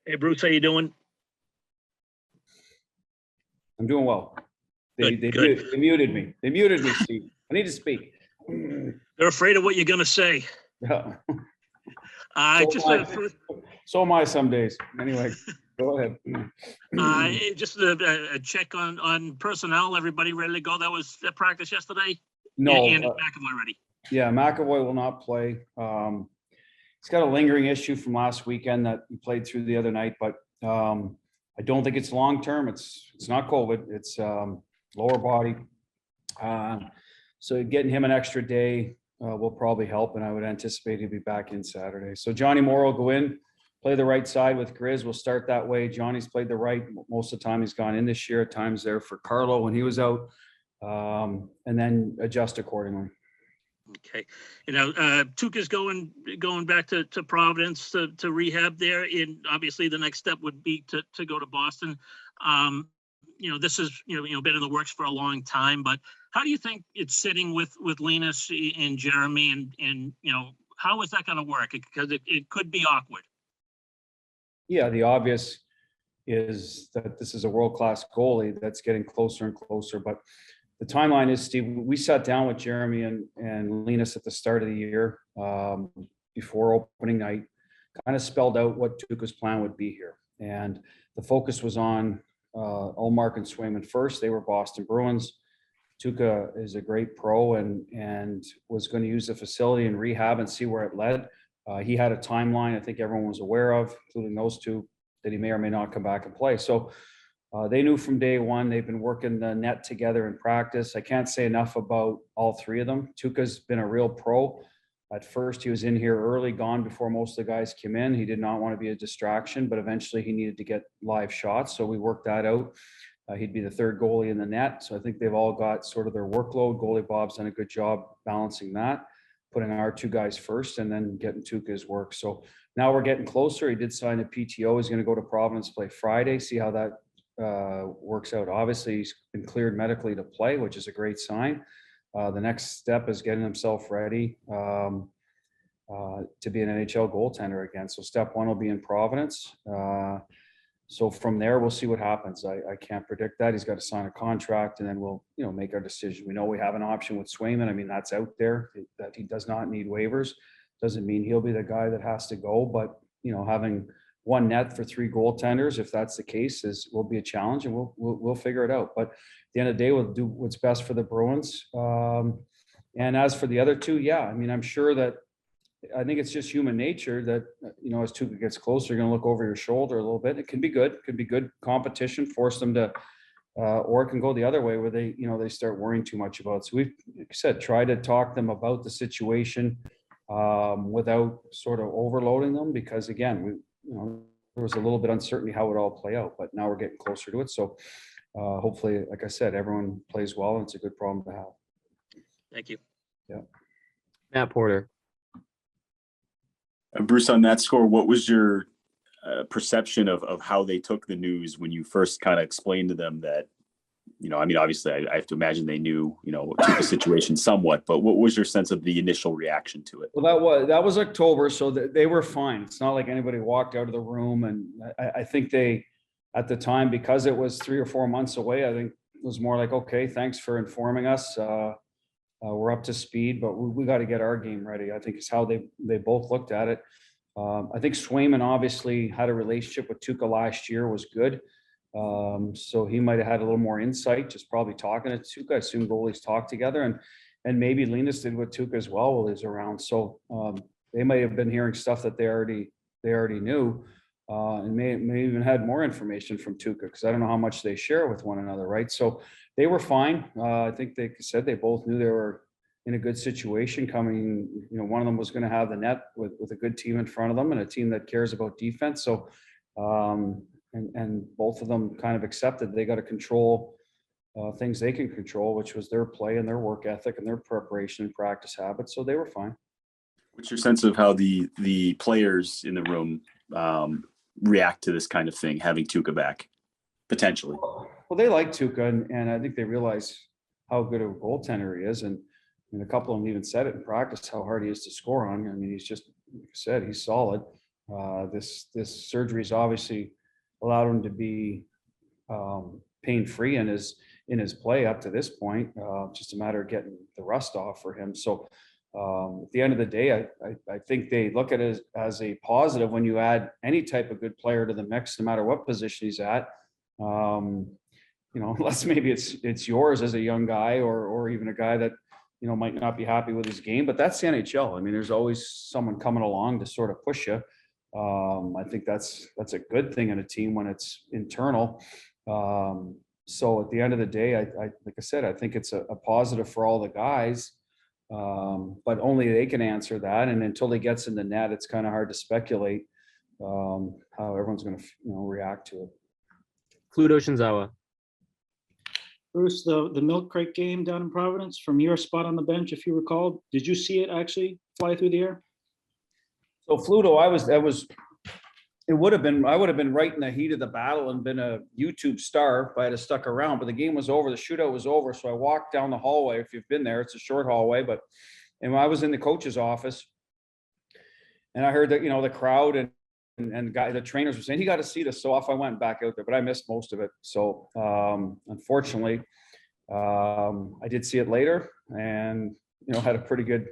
Hey, Bruce, how you doing? I'm doing well. They muted me. They muted me, Steve. I need to speak. They're afraid of what you're going to say. Yeah. So am I some days. Anyway, go ahead. Just a check on personnel. Everybody ready to go? That was at practice yesterday? No. And McAvoy ready? Yeah, McAvoy will not play. He's got a lingering issue from last weekend that he played through the other night, but I don't think it's long-term. It's not COVID. It's lower body. So getting him an extra day will probably help, and I would anticipate he'll be back in Saturday. So Johnny Moore will go in, play the right side with Grizz. We'll start that way. Johnny's played the right most of the time. He's gone in this year, at times there for Carlo when he was out, and then adjust accordingly. Okay. Tuukka's going back to Providence to rehab there. And obviously the next step would be to go to Boston. This is, been in the works for a long time, but how do you think it's sitting with Linus and Jeremy and how is that going to work? Because it could be awkward. Yeah, the obvious is that this is a world-class goalie that's getting closer and closer, but the timeline is, Steve, we sat down with Jeremy and Linus at the start of the year before opening night, kind of spelled out what Tuukka's plan would be here. And the focus was on Ullmark and Swayman first. They were Boston Bruins. Tuukka is a great pro and was going to use the facility and rehab and see where it led. He had a timeline I think everyone was aware of, including those two, that he may or may not come back and play. So they knew from day one. They've been working the net together in practice. I can't say enough about all three of them. Tuukka's been a real pro. At first, he was in here early, gone before most of the guys came in. He did not want to be a distraction, but eventually he needed to get live shots. So we worked that out. He'd be the third goalie in the net. So I think they've all got sort of their workload. Goalie Bob's done a good job balancing that, putting our two guys first and then getting Tuukka's work. So now we're getting closer. He did sign a PTO. He's going to go to Providence, play Friday, see how that works out. Obviously, he's been cleared medically to play, which is a great sign. The next step is getting himself ready to be an NHL goaltender again. So step one will be in Providence. So from there, we'll see what happens. I can't predict that. He's got to sign a contract, and then we'll make our decision. We know we have an option with Swayman. I mean, that's out there, that he does not need waivers. Doesn't mean he'll be the guy that has to go, but having one net for three goaltenders, if that's the case, will be a challenge, and we'll figure it out. But at the end of the day, we'll do what's best for the Bruins. And as for the other two, yeah, I mean, I'm sure that I think it's just human nature that as Tuukka gets closer, you're going to look over your shoulder a little bit. It can be good. It could be good competition, force them to, or it can go the other way where they they start worrying too much about it. So we've, like I said, tried to talk them about the situation without sort of overloading them, because again, there was a little bit of uncertainty how it all play out, but now we're getting closer to it. So hopefully, like I said, everyone plays well, and it's a good problem to have. Thank you. Yeah. Matt Porter. Bruce, on that score, what was your perception of how they took the news when you first kind of explained to them that, I mean, obviously I have to imagine they knew, the situation somewhat, but what was your sense of the initial reaction to it? Well, that was October, so they were fine. It's not like anybody walked out of the room, and I think they, at the time, because it was 3 or 4 months away, I think it was more like, okay, thanks for informing us. We're up to speed, but we got to get our game ready, I think is how they both looked at it. I think Swayman obviously had a relationship with Tuukka last year, was good. So he might have had a little more insight, just probably talking to Tuukka. I assume goalies talk together, and maybe Linus did with Tuukka as well while he was around. So they may have been hearing stuff that they already knew, and may even had more information from Tuukka, because I don't know how much they share with one another, right? So they were fine. I think they said they both knew they were in a good situation coming. One of them was going to have the net with a good team in front of them and a team that cares about defense. So, and both of them kind of accepted they got to control things they can control, which was their play and their work ethic and their preparation and practice habits. So they were fine. What's your sense of how the players in the room react to this kind of thing, having Tuukka back potentially? Well, they like Tuukka, and I think they realize how good a goaltender he is. And a couple of them even said it in practice, how hard he is to score on. I mean, he's just, like I said, he's solid. This surgery has obviously allowed him to be pain-free in his play up to this point. Just a matter of getting the rust off for him. So at the end of the day, I think they look at it as a positive when you add any type of good player to the mix, no matter what position he's at. Unless maybe it's yours as a young guy or even a guy that, might not be happy with his game, but that's the NHL. I mean, there's always someone coming along to sort of push you. I think that's a good thing in a team when it's internal. So at the end of the day, like I said, I think it's a positive for all the guys, but only they can answer that. And until he gets in the net, it's kind of hard to speculate how everyone's going to react to it. Pluto Shinzawa. Bruce, the milk crate game down in Providence, from your spot on the bench, if you recall, did you see it actually fly through the air? So Fluto, I would have been right in the heat of the battle and been a YouTube star if I had stuck around, but the game was over, the shootout was over. So I walked down the hallway. If you've been there, it's a short hallway, and I was in the coach's office and I heard that, the crowd and the trainers were saying, "You got to see this." So off I went back out there, but I missed most of it. So unfortunately, I did see it later and, had a pretty good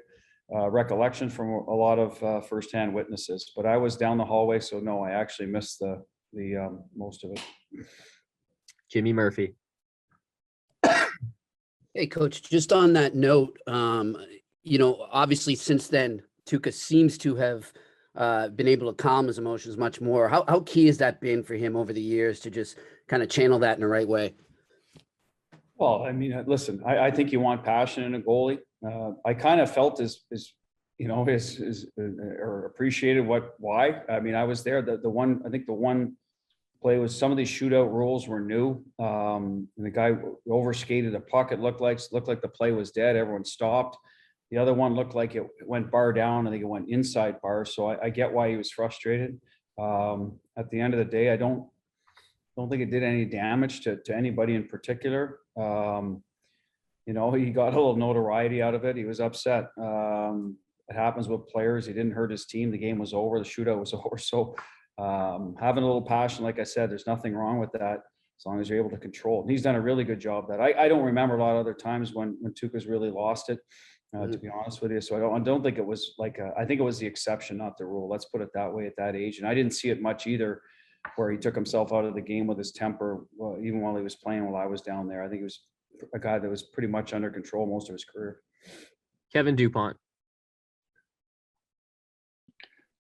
recollection from a lot of firsthand witnesses, but I was down the hallway. So no, I actually missed the most of it. Jimmy Murphy. Hey, Coach, just on that note, obviously since then, Tuukka seems to have been able to calm his emotions much more. How key has that been for him over the years to just kind of channel that in the right way? Well, I mean, listen, I think you want passion in a goalie. I kind of felt or appreciated why. I mean, I was there. The one play was some of these shootout rules were new. And the guy overskated a puck. It looked like the play was dead. Everyone stopped. The other one looked like it went bar down. I think it went inside bar. So I get why he was frustrated. At the end of the day, I don't think it did any damage to anybody in particular. He got a little notoriety out of it. He was upset. It happens with players. He didn't hurt his team. The game was over. The shootout was over. So having a little passion, like I said, there's nothing wrong with that as long as you're able to control it. And he's done a really good job of that. I don't remember a lot of other times when Tuukka's really lost it, to be honest with you. So I don't think it was I think it was the exception, not the rule. Let's put it that way at that age. And I didn't see it much either, where he took himself out of the game with his temper, even while he was playing while I was down there. I think he was a guy that was pretty much under control most of his career. Kevin DuPont.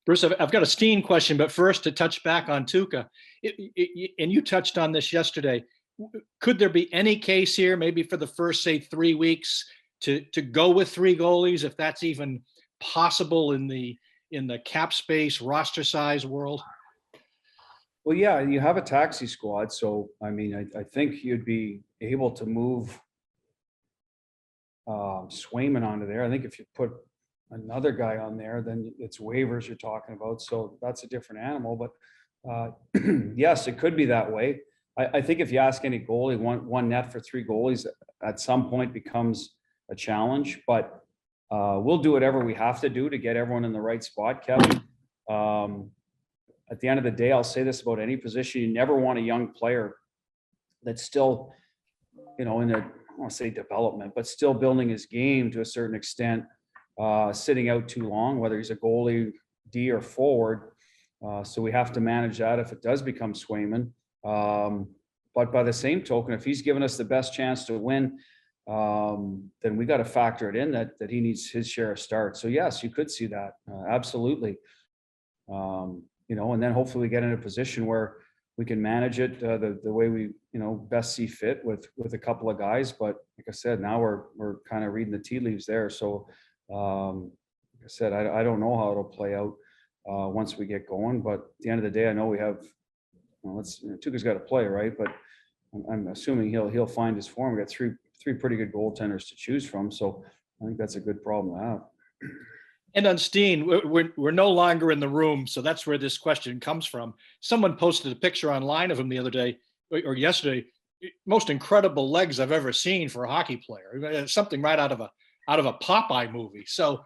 Bruce, I've got a Steen question, but first to touch back on Tuukka, and you touched on this yesterday. Could there be any case here, maybe for the first, say, 3 weeks, to go with 3 goalies, if that's even possible in the cap space, roster size world? Well, yeah, you have a taxi squad. So, I mean, I think you'd be able to move Swayman onto there. I think if you put another guy on there, then it's waivers you're talking about. So that's a different animal. But yes, it could be that way. I think if you ask any goalie, one net for 3 goalies at some point becomes a challenge. But we'll do whatever we have to do to get everyone in the right spot, Kevin. At the end of the day, I'll say this about any position: you never want a young player that's still, in a, I don't want to say development, but still building his game to a certain extent, sitting out too long, whether he's a goalie, D, or forward. So we have to manage that if it does become Swayman. But by the same token, if he's given us the best chance to win, then we got to factor it in that he needs his share of starts. So yes, you could see that, absolutely. And then hopefully we get in a position where we can manage it the way we best see fit with a couple of guys. But like I said, now we're kind of reading the tea leaves there. So like I said, I don't know how it'll play out once we get going. But at the end of the day, I know we have. Tuukka's got to play, right? But I'm assuming he'll find his form. We got three pretty good goaltenders to choose from. So I think that's a good problem to have. And on Steen, we're no longer in the room, so that's where this question comes from. Someone posted a picture online of him the other day or yesterday. Most incredible legs I've ever seen for a hockey player. Something right out of a Popeye movie. So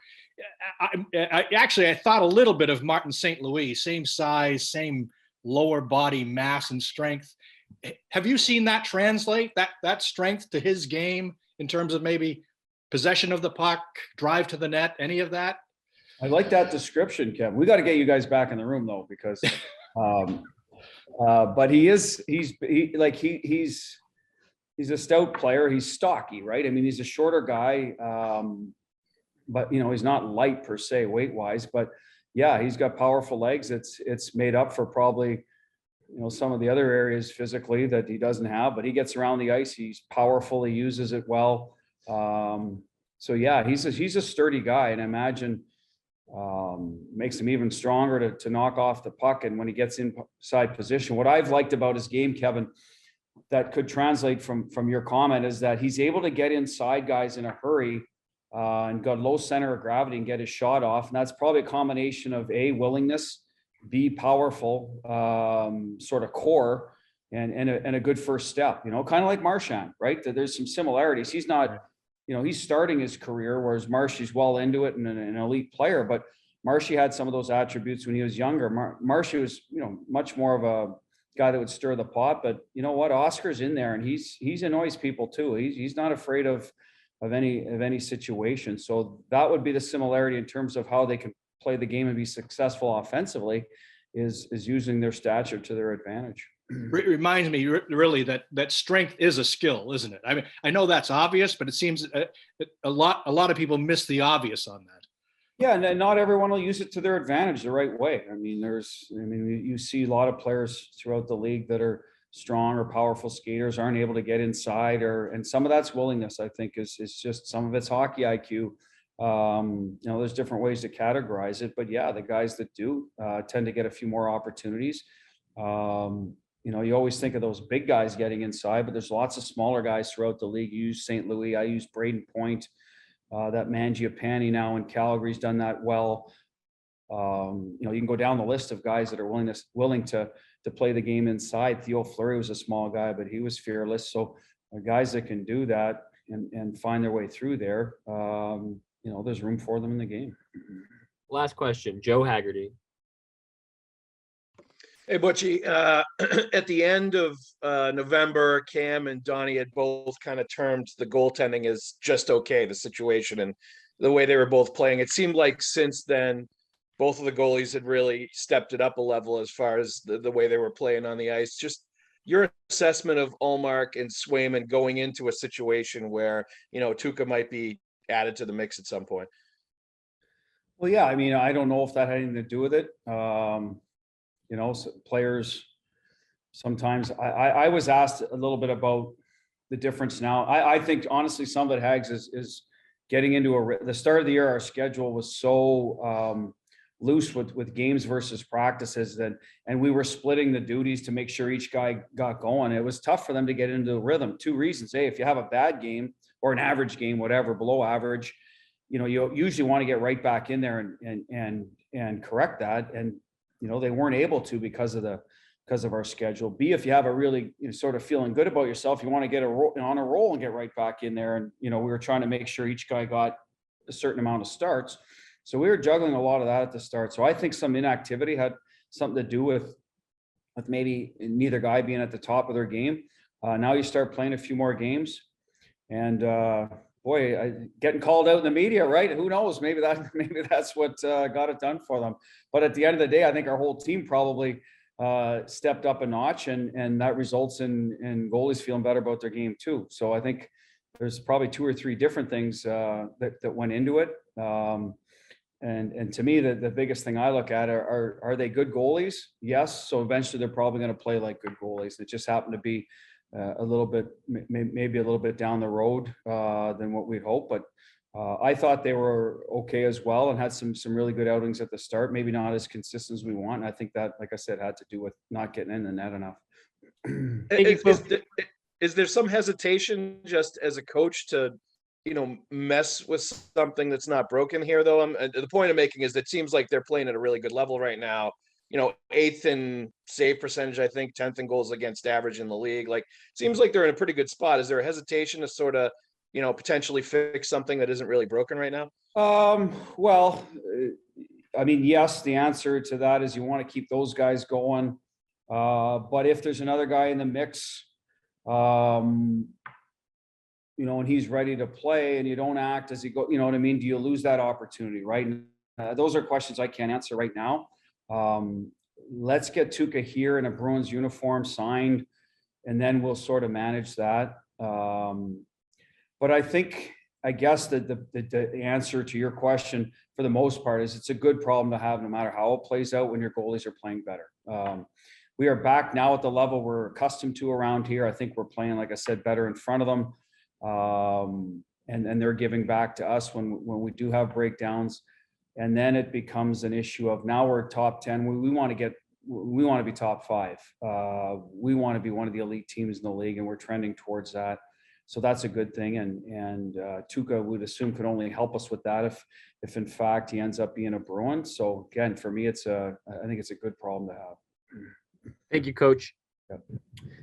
I thought a little bit of Martin St. Louis, same size, same lower body mass and strength. Have you seen that translate, that strength to his game in terms of maybe possession of the puck, drive to the net, any of that? I like that description, Kevin. We got to get you guys back in the room though, because, but he's a stout player. He's stocky, right? I mean, he's a shorter guy, but he's not light per se weight wise, but yeah, he's got powerful legs. It's made up for probably, some of the other areas physically that he doesn't have, but he gets around the ice. He's powerful. He uses it well. So yeah, he's a sturdy guy, and I imagine makes him even stronger to knock off the puck. And when he gets inside position, what I've liked about his game, Kevin, that could translate from your comment, is that he's able to get inside guys in a hurry and got low center of gravity and get his shot off. And that's probably a combination of A, willingness, B, powerful sort of core, and a good first step, kind of like Marchand, right? There's some similarities. He's not, he's starting his career, whereas Marshy's well into it and an elite player, but Marshy had some of those attributes when he was younger. Marshy was, much more of a guy that would stir the pot, but you know what? Oscar's in there, and he's annoys people too. He's not afraid of any situation. So that would be the similarity in terms of how they can play the game and be successful offensively, is using their stature to their advantage. It reminds me really that strength is a skill, isn't it? I mean, I know that's obvious, but it seems a lot of people miss the obvious on that. Yeah, and not everyone will use it to their advantage the right way. I mean, you see a lot of players throughout the league that are strong or powerful skaters aren't able to get inside, and some of that's willingness. I think is just some of it's hockey IQ. There's different ways to categorize it, but yeah, the guys that do tend to get a few more opportunities. You always think of those big guys getting inside, but there's lots of smaller guys throughout the league. You use St. Louis, I use Braden Point, that Mangiapane now in Calgary's done that well. You can go down the list of guys that are willing to play the game inside. Theo Fleury was a small guy, but he was fearless. So guys that can do that and find their way through there, there's room for them in the game. Last question, Joe Haggerty. Hey, Butchie, at the end of November, Cam and Donnie had both kind of termed the goaltending as just okay, the situation and the way they were both playing. It seemed like since then, both of the goalies had really stepped it up a level as far as the way they were playing on the ice. Just your assessment of Ullmark and Swayman going into a situation where, Tuukka might be added to the mix at some point. Well, yeah, I mean, I don't know if that had anything to do with it. Players sometimes, I was asked a little bit about the difference now. I think honestly, some of it, Hags, is getting into the start of the year. Our schedule was so loose with games versus practices and we were splitting the duties to make sure each guy got going. It was tough for them to get into the rhythm. Two reasons. Hey, if you have a bad game or an average game, whatever, below average, you usually want to get right back in there and correct that. And they weren't able to because of our schedule. B, if you have a really sort of feeling good about yourself, you want to get on a roll and get right back in there. And, we were trying to make sure each guy got a certain amount of starts. So we were juggling a lot of that at the start. So I think some inactivity had something to do with maybe neither guy being at the top of their game. Now you start playing a few more games and, getting called out in the media, right? Who knows? Maybe that's what got it done for them. But at the end of the day, I think our whole team probably stepped up a notch, and that results in goalies feeling better about their game too. So I think there's probably two or three different things that went into it. And to me, the biggest thing I look at are they good goalies? Yes. So eventually they're probably going to play like good goalies. It just happened to be maybe a little bit down the road than what we'd hope, but I thought they were okay as well and had some really good outings at the start. Maybe not as consistent as we want. And I think that, like I said, had to do with not getting in the net enough. Is there some hesitation just as a coach to, mess with something that's not broken here, though? The point I'm making is that it seems like they're playing at a really good level right now. 8th in save percentage, I think 10th in goals against average in the league. Like, seems like they're in a pretty good spot. Is there a hesitation to sort of, potentially fix something that isn't really broken right now? Well, I mean, yes, the answer to that is you want to keep those guys going. But if there's another guy in the mix, and he's ready to play and you don't act as he go, you know what I mean? Do you lose that opportunity, right? Those are questions I can't answer right now. Let's get Tuukka here in a Bruins uniform signed, and then we'll sort of manage that. But I guess the answer to your question for the most part is it's a good problem to have no matter how it plays out when your goalies are playing better. We are back now at the level we're accustomed to around here. I think we're playing, like I said, better in front of them. And they're giving back to us when we do have breakdowns. And then it becomes an issue of now we're top 10. We want to be top 5. We want to be one of the elite teams in the league, and we're trending towards that. So that's a good thing. And Tuukka would assume could only help us with that if in fact he ends up being a Bruin. So again, for me, I think it's a good problem to have. Thank you, Coach. Yep.